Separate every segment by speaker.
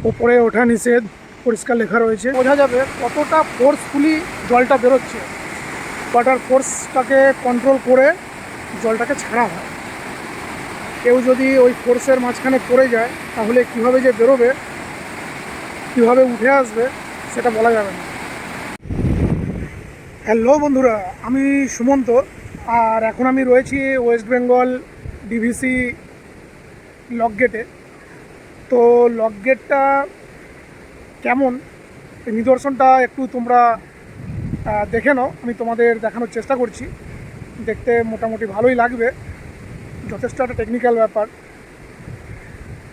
Speaker 1: ওপরে ওঠা নিষেধ পরিষ্কার লেখা রয়েছে। বোঝা যাবে কতটা ফোর্সফুলি জলটা বেরোচ্ছে। ওয়াটার ফোর্সটাকে কন্ট্রোল করে জলটাকে ছাড়া হয়। কেউ যদি ওই ফোর্সের মাঝখানে পড়ে যায় তাহলে কীভাবে যে বেরোবে, কীভাবে উঠে আসবে সেটা বলা যাবে না। হ্যালো বন্ধুরা, আমি সুমন্ত, আর এখন আমি রয়েছি ওয়েস্ট বেঙ্গল ডিভিসি লক গেটে। তো লক গেটটা কেমন এই নিদর্শনটা একটু তোমরা দেখে নাও। আমি তোমাদের দেখানোর চেষ্টা করছি। দেখতে মোটামুটি ভালোই লাগবে, যথেষ্ট একটা টেকনিক্যাল ব্যাপার।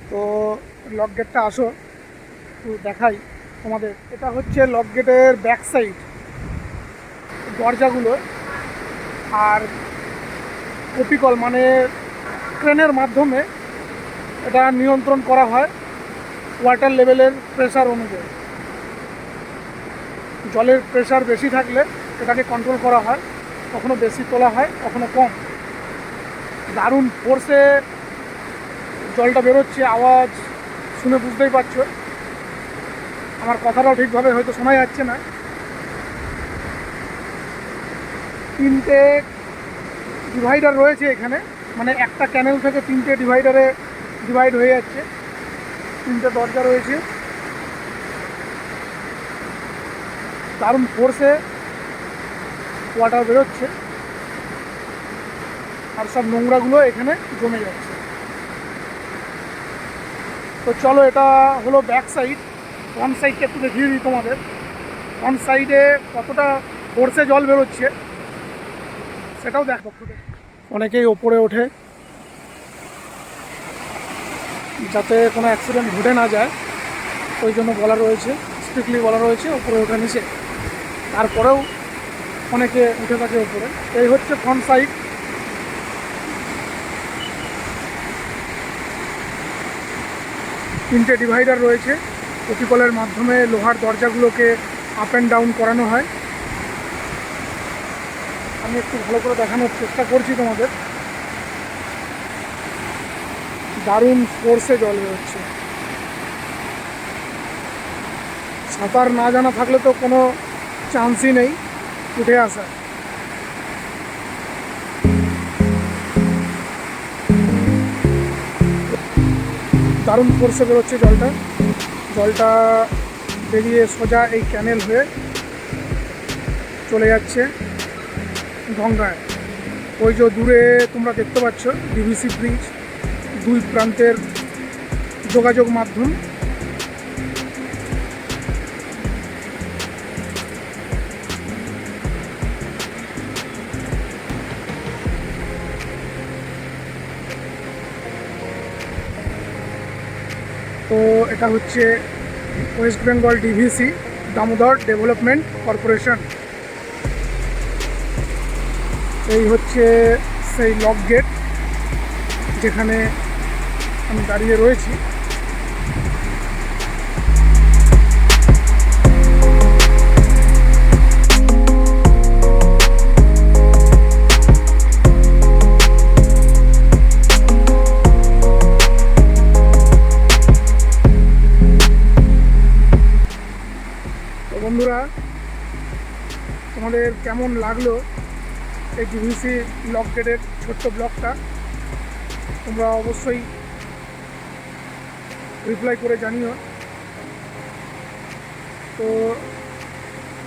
Speaker 1: তো লক গেটটা আসো একটু দেখাই তোমাদের। এটা হচ্ছে লক গেটের ব্যাক সাইড দরজাগুলো, আর কপিকল মানে ক্রেনের মাধ্যমে এটা নিয়ন্ত্রণ করা হয় ওয়াটার লেভেলের প্রেসার অনুযায়ী। জলের প্রেসার বেশি থাকলে এটাকে কন্ট্রোল করা হয়, কখনো বেশি তোলা হয়, কখনো কম। দারুণ ফোর্সে জলটা বেরোচ্ছে, আওয়াজ শুনে বুঝতেই পারছো। আমার কথাটাও ঠিকভাবে হয়তো শোনা যাচ্ছে না। তিনটে ডিভাইডার রয়েছে এখানে, মানে একটা ক্যানেল থেকে তিনটে ডিভাইডারে ডিভাইড হয়ে যাচ্ছে। তিনটে দরজা রয়েছে। দারুণ ফোর্সে ওয়াটার বেরোচ্ছে, আর সব নোংরাগুলো এখানে জমে যাচ্ছে। তো চলো, এটা হলো ব্যাক সাইড। ফ্রন্ট সাইডটা একটু দেখিয়ে দিই তোমাদের। ফ্রন্ট সাইডে কতটা ফোর্সে জল বেরোচ্ছে সেটাও দেখো। অনেকেই ওপরে ওঠে যাতে কোনো অ্যাক্সিডেন্ট ঘটে না যায়, ওই জন্য বলা রয়েছে, স্ট্রিক্টলি বলা রয়েছে ওপরে ওঠা নিষেধ। তারপরেও অনেকে উঠে থাকে ওপরে। এই হচ্ছে ফ্রন্ট সাইড। তিনটে ডিভাইডার রয়েছে। কপিকলের মাধ্যমে লোহার দরজাগুলোকে আপ অ্যান্ড ডাউন করানো হয়। আমি একটু ভালো করে দেখানোর চেষ্টা করছি তোমাদের। দারুণ ফোর্সে জল বেরোচ্ছে। সাঁতার না জানা থাকলে তো কোনো চান্সই নেই উঠে আসার। দারুণ ফোর্সে বেরোচ্ছে জলটা। জলটা বেরিয়ে সোজা এই ক্যানেল হয়ে চলে যাচ্ছে গঙ্গায়। ওই যে দূরে তোমরা দেখতে পাচ্ছ ডিভিসি ব্রিজ, দুই প্রান্তের যোগাযোগ মাধ্যম। তো এটা হচ্ছে West Bengal DVC Damodar development corporation. এই হচ্ছে সেই লক গেট যেখানে আমি দাঁড়িয়ে রয়েছি। বন্ধুরা, তোমাদের কেমন লাগলো এই ডিভিসি লক গেটের ছোট্ট ব্লগটা? তোমরা অবশ্যই রিপ্লাই করে জানিও। তো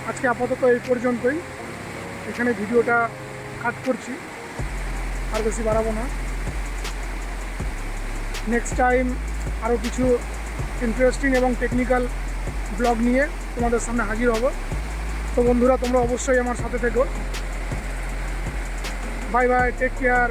Speaker 1: আজকে আপাতত এই পর্যন্তই। এখানে ভিডিওটা কাট করছি, আর বেশি বাড়াবো না। নেক্সট টাইম আরও কিছু ইন্টারেস্টিং এবং টেকনিক্যাল ব্লগ নিয়ে তোমাদের সামনে হাজির হব। তো বন্ধুরা, তোমরা অবশ্যই আমার সাথে থেকো। Bye bye, take care.